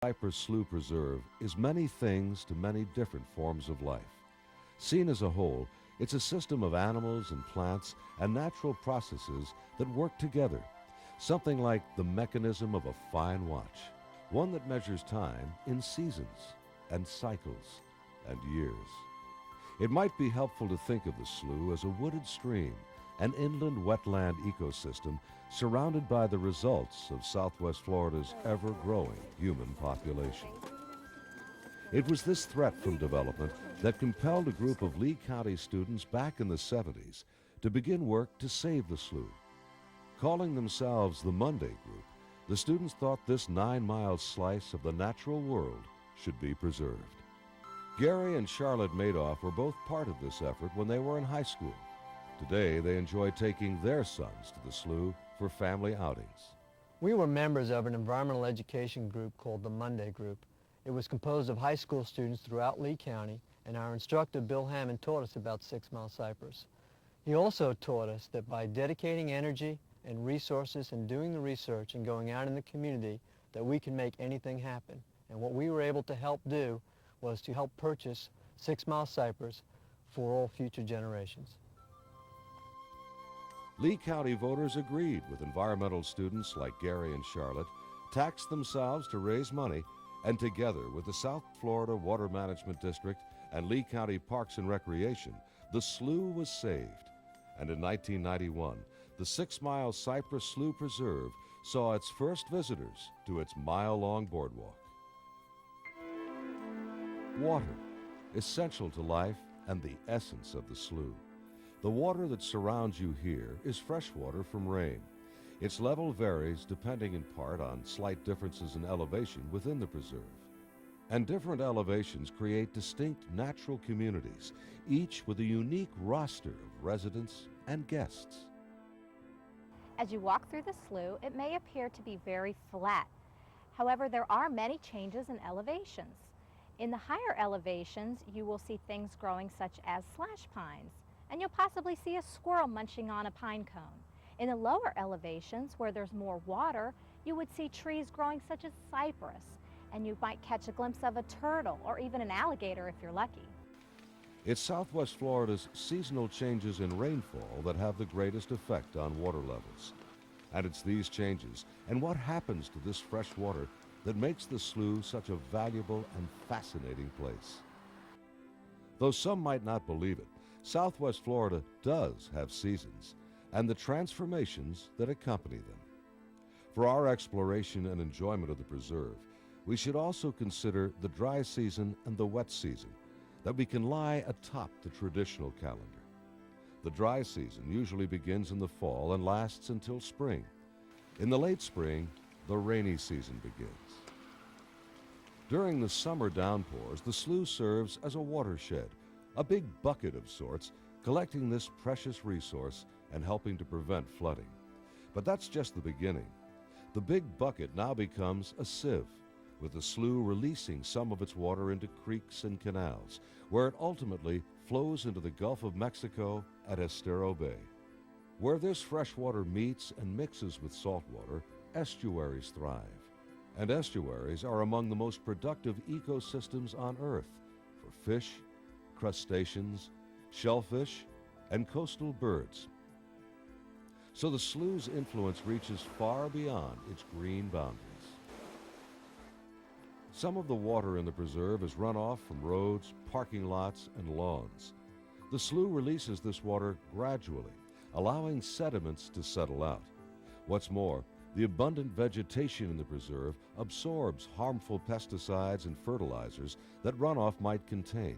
Cypress Slough Preserve is many things to many different forms of life. Seen as a whole, it's a system of animals and plants and natural processes that work together, something like the mechanism of a fine watch, one that measures time in seasons and cycles and years. It might be helpful to think of the slough as a wooded stream, an inland wetland ecosystem surrounded by the results of Southwest Florida's ever-growing human population. It was this threat from development that compelled a group of Lee County students back in the 70s to begin work to save the slough. Calling themselves the Monday Group, the students thought this 9-mile slice of the natural world should be preserved. Gary and Charlotte Maidhof were both part of this effort when they were in high school. Today, they enjoy taking their sons to the slough for family outings. We were members of an environmental education group called the Monday Group. It was composed of high school students throughout Lee County, and our instructor, Bill Hammond, taught us about 6 Mile Cypress. He also taught us that by dedicating energy and resources and doing the research and going out in the community, that we can make anything happen. And what we were able to help do was to help purchase 6 Mile Cypress for all future generations. Lee County voters agreed with environmental students like Gary and Charlotte, taxed themselves to raise money, and together with the South Florida Water Management District and Lee County Parks and Recreation, the slough was saved. And in 1991, the 6 Mile Cypress Slough Preserve saw its first visitors to its mile-long boardwalk. Water, essential to life and the essence of the slough. The water that surrounds you here is fresh water from rain. Its level varies depending in part on slight differences in elevation within the preserve. And different elevations create distinct natural communities, each with a unique roster of residents and guests. As you walk through the slough, it may appear to be very flat. However, there are many changes in elevations. In the higher elevations, you will see things growing such as slash pines, and you'll possibly see a squirrel munching on a pine cone. In the lower elevations, where there's more water, you would see trees growing such as cypress, and you might catch a glimpse of a turtle or even an alligator if you're lucky. It's Southwest Florida's seasonal changes in rainfall that have the greatest effect on water levels. And it's these changes and what happens to this fresh water that makes the slough such a valuable and fascinating place. Though some might not believe it, Southwest Florida does have seasons and the transformations that accompany them. For our exploration and enjoyment of the preserve, we should also consider the dry season and the wet season, that we can lie atop the traditional calendar. The dry season usually begins in the fall and lasts until spring. In the late spring, the rainy season begins. During the summer downpours, the slough serves as a watershed, a big bucket of sorts, collecting this precious resource and helping to prevent flooding. But that's just the beginning. The big bucket now becomes a sieve, with the slough releasing some of its water into creeks and canals, where it ultimately flows into the Gulf of Mexico at Estero Bay. Where this fresh water meets and mixes with salt water, estuaries thrive. And estuaries are among the most productive ecosystems on Earth for fish, crustaceans, shellfish, and coastal birds. So the slough's influence reaches far beyond its green boundaries. Some of the water in the preserve is runoff from roads, parking lots, and lawns. The slough releases this water gradually, allowing sediments to settle out. What's more, the abundant vegetation in the preserve absorbs harmful pesticides and fertilizers that runoff might contain.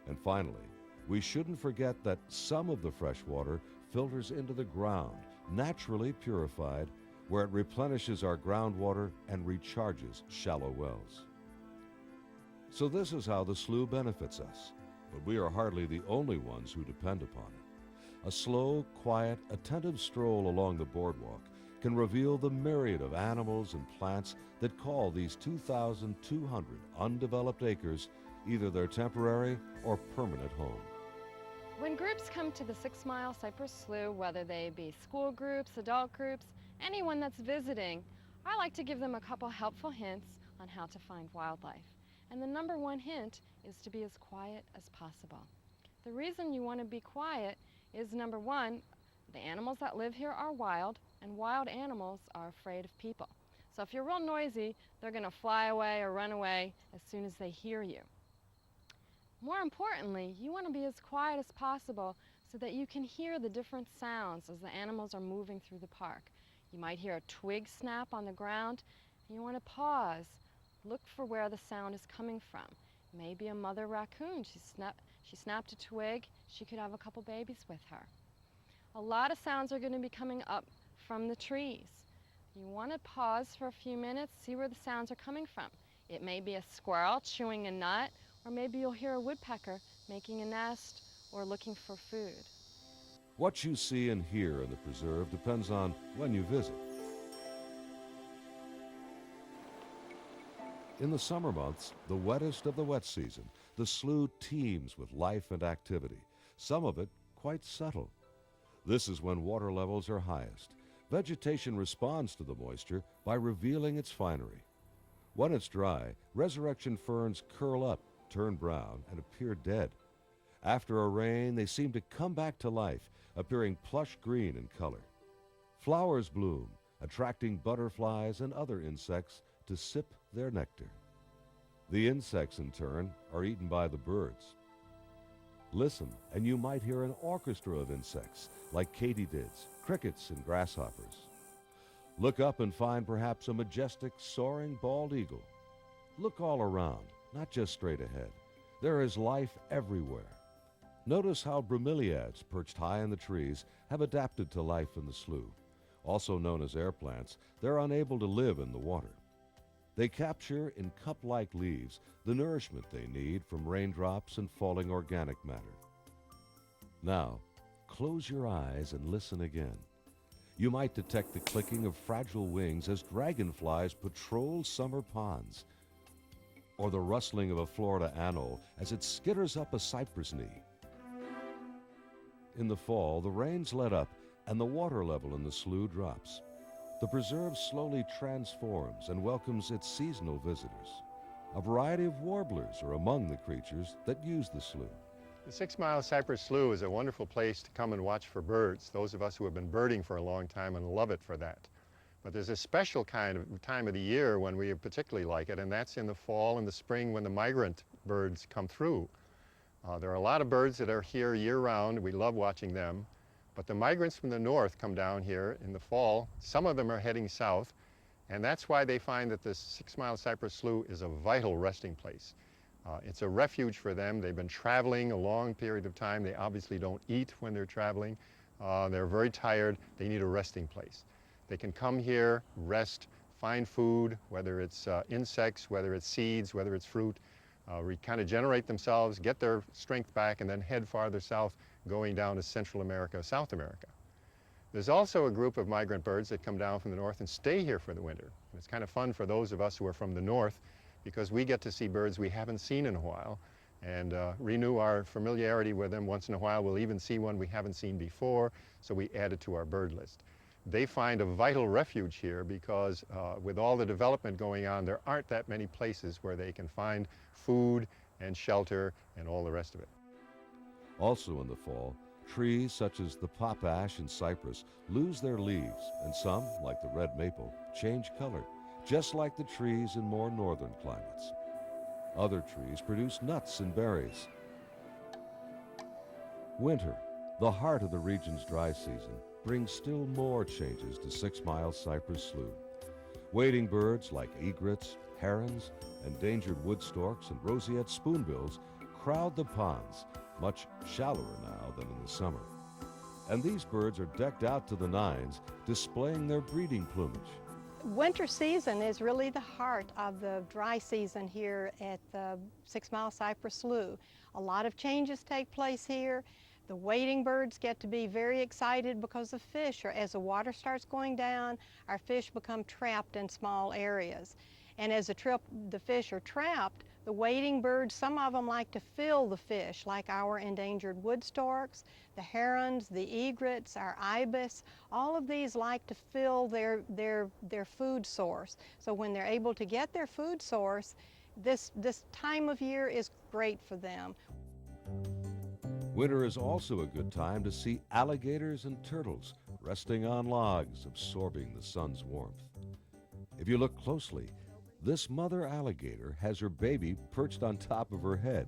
And finally, we shouldn't forget that some of the fresh water filters into the ground, naturally purified, where it replenishes our groundwater and recharges shallow wells. So this is how the slough benefits us, but we are hardly the only ones who depend upon it. A slow, quiet, attentive stroll along the boardwalk can reveal the myriad of animals and plants that call these 2,200 undeveloped acres either their temporary or permanent home. When groups come to the 6 Mile Cypress Slough, whether they be school groups, adult groups, anyone that's visiting, I like to give them a couple helpful hints on how to find wildlife. And the number one hint is to be as quiet as possible. The reason you want to be quiet is, number one, the animals that live here are wild, and wild animals are afraid of people. So if you're real noisy, they're going to fly away or run away as soon as they hear you. More importantly, you want to be as quiet as possible so that you can hear the different sounds as the animals are moving through the park. You might hear a twig snap on the ground, and you want to pause, look for where the sound is coming from. Maybe a mother raccoon, she snapped a twig, she could have a couple babies with her. A lot of sounds are going to be coming up from the trees. You want to pause for a few minutes, see where the sounds are coming from. It may be a squirrel chewing a nut, or maybe you'll hear a woodpecker making a nest or looking for food. What you see and hear in the preserve depends on when you visit. In the summer months, the wettest of the wet season, the slough teems with life and activity, some of it quite subtle. This is when water levels are highest. Vegetation responds to the moisture by revealing its finery. When it's dry, resurrection ferns curl up, turn brown, and appear dead. After a rain, they seem to come back to life, appearing plush green in color. Flowers bloom, attracting butterflies and other insects to sip their nectar. The insects, in turn, are eaten by the birds. Listen, and you might hear an orchestra of insects, like katydids, crickets, and grasshoppers. Look up and find perhaps a majestic, soaring bald eagle. Look all around, not just straight ahead. There is life everywhere. Notice how bromeliads, perched high in the trees, have adapted to life in the slough. Also known as air plants, they're unable to live in the water. They capture in cup-like leaves the nourishment they need from raindrops and falling organic matter. Now, close your eyes and listen again. You might detect the clicking of fragile wings as dragonflies patrol summer ponds, or the rustling of a Florida anole as it skitters up a cypress knee. In the fall, the rains let up and the water level in the slough drops. The preserve slowly transforms and welcomes its seasonal visitors. A variety of warblers are among the creatures that use the slough. The 6 Mile Cypress Slough is a wonderful place to come and watch for birds, those of us who have been birding for a long time and love it for that. But there's a special kind of time of the year when we particularly like it, and that's in the fall and the spring when the migrant birds come through. There are a lot of birds that are here year-round. We love watching them. But the migrants from the north come down here in the fall. Some of them are heading south, and that's why they find that the 6 Mile Cypress Slough is a vital resting place. It's a refuge for them. They've been traveling a long period of time. They obviously don't eat when they're traveling. They're very tired. They need a resting place. They can come here, rest, find food, whether it's insects, whether it's seeds, whether it's fruit, kind-of-generate themselves, get their strength back, and then head farther south, going down to Central America, South America. There's also a group of migrant birds that come down from the north and stay here for the winter. And it's kind of fun for those of us who are from the north because we get to see birds we haven't seen in a while and renew our familiarity with them. Once in a while we'll even see one we haven't seen before, so we add it to our bird list. They find a vital refuge here because with all the development going on, there aren't that many places where they can find food and shelter and all the rest of it. Also in the fall, trees such as the pop ash and cypress lose their leaves, and some, like the red maple, change color, just like the trees in more northern climates. Other trees produce nuts and berries. Winter, the heart of the region's dry season, brings still more changes to 6 Mile Cypress Slough. Wading birds like egrets, herons, endangered wood storks and roseate spoonbills crowd the ponds, much shallower now than in the summer. And these birds are decked out to the nines, displaying their breeding plumage. Winter season is really the heart of the dry season here at the 6 Mile Cypress Slough. A lot of changes take place here. The wading birds get to be very excited because of fish, or as the water starts going down, our fish become trapped in small areas. And as the fish are trapped, The wading birds, some of them like to fill the fish, like our endangered wood storks, the herons, the egrets, our ibis. All of these like to fill their food source. So when they're able to get their food source, this time of year is great for them. Winter is also a good time to see alligators and turtles resting on logs, absorbing the sun's warmth. If you look closely, this mother alligator has her baby perched on top of her head,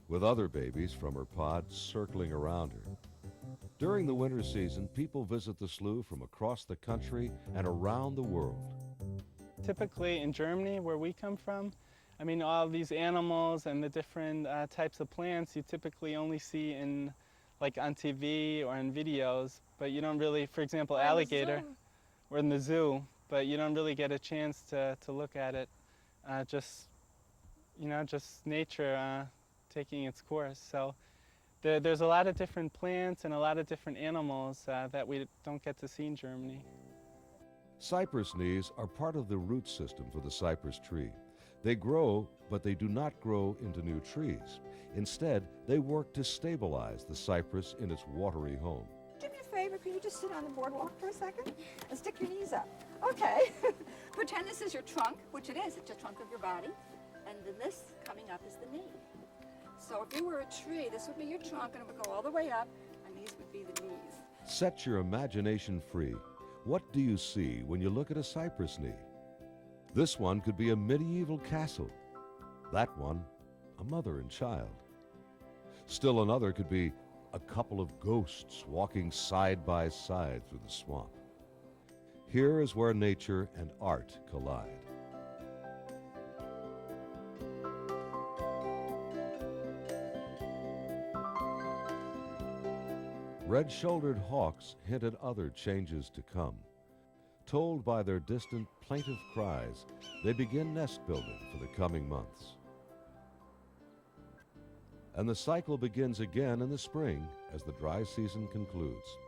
with other babies from her pod circling around her. During the winter season, people visit the slough from across the country and around the world. Typically in Germany, where we come from, I mean, all these animals and the different types of plants you typically only see in, like on TV or in videos, but you don't really, for example, alligator, or in the zoo, but you don't really get a chance to look at it. Just nature taking its course. So there's a lot of different plants and a lot of different animals that we don't get to see in Germany. Cypress knees are part of the root system for the cypress tree. They grow, but they do not grow into new trees. Instead, they work to stabilize the cypress in its watery home. Do me a favor, could you just sit on the boardwalk for a second and stick your knees up? Okay. Pretend this is your trunk, which it is. It's the trunk of your body. And then this coming up is the knee. So if you were a tree, this would be your trunk, and it would go all the way up, and these would be the knees. Set your imagination free. What do you see when you look at a cypress knee? This one could be a medieval castle. That one, a mother and child. Still another could be a couple of ghosts walking side by side through the swamp. Here is where nature and art collide. Red-shouldered hawks hint at other changes to come. Told by their distant plaintive cries, they begin nest building for the coming months. And the cycle begins again in the spring as the dry season concludes.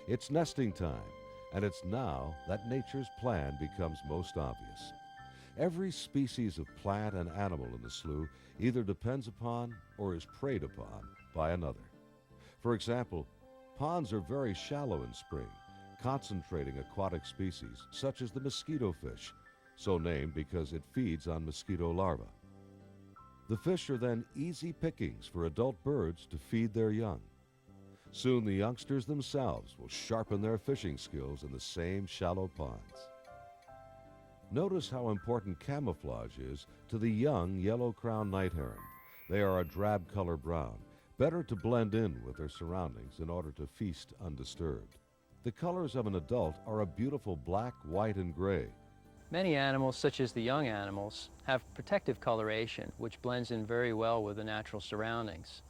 It's nesting time, and it's now that nature's plan becomes most obvious. Every species of plant and animal in the slough either depends upon or is preyed upon by another. For example, ponds are very shallow in spring, concentrating aquatic species such as the mosquito fish, so named because it feeds on mosquito larvae. The fish are then easy pickings for adult birds to feed their young. Soon the youngsters themselves will sharpen their fishing skills in the same shallow ponds. Notice how important camouflage is to the young yellow-crowned night heron. They are a drab color brown, better to blend in with their surroundings in order to feast undisturbed. The colors of an adult are a beautiful black, white, and gray. Many animals, such as the young animals, have protective coloration, which blends in very well with the natural surroundings.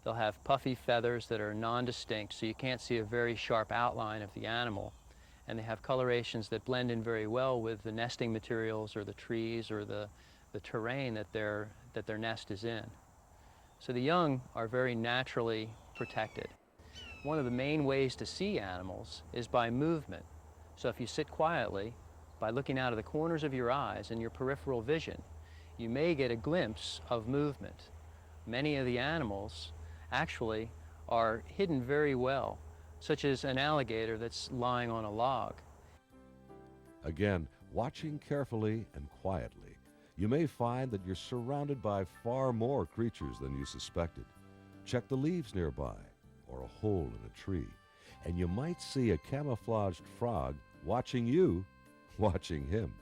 They'll have puffy feathers that are non-distinct, so you can't see a very sharp outline of the animal. And they have colorations that blend in very well with the nesting materials or the trees or the terrain that their nest is in. So the young are very naturally protected. One of the main ways to see animals is by movement. So if you sit quietly, by looking out of the corners of your eyes and your peripheral vision, you may get a glimpse of movement. Many of the animals actually are hidden very well, such as an alligator that's lying on a log. Again, watching carefully and quietly, you may find that you're surrounded by far more creatures than you suspected. Check the leaves nearby or a hole in a tree, and you might see a camouflaged frog watching you, watching him.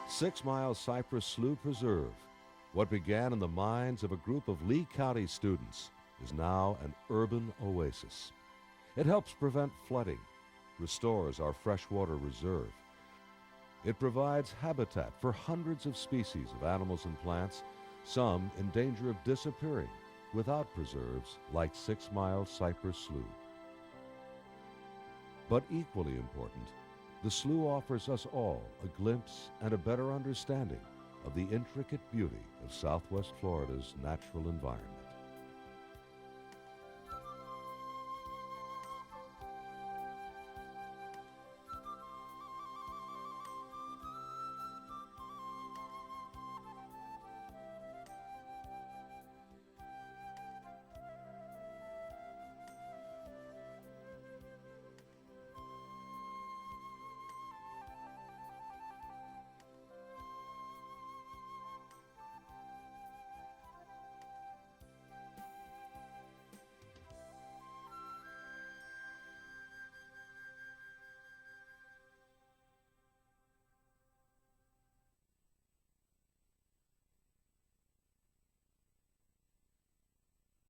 6 Mile Cypress Slough Preserve, what began in the minds of a group of Lee County students, is now an urban oasis. It helps prevent flooding, restores our freshwater reserve. It provides habitat for hundreds of species of animals and plants, some in danger of disappearing without preserves like 6 Mile Cypress Slough. But equally important, the slough offers us all a glimpse and a better understanding of the intricate beauty of Southwest Florida's natural environment.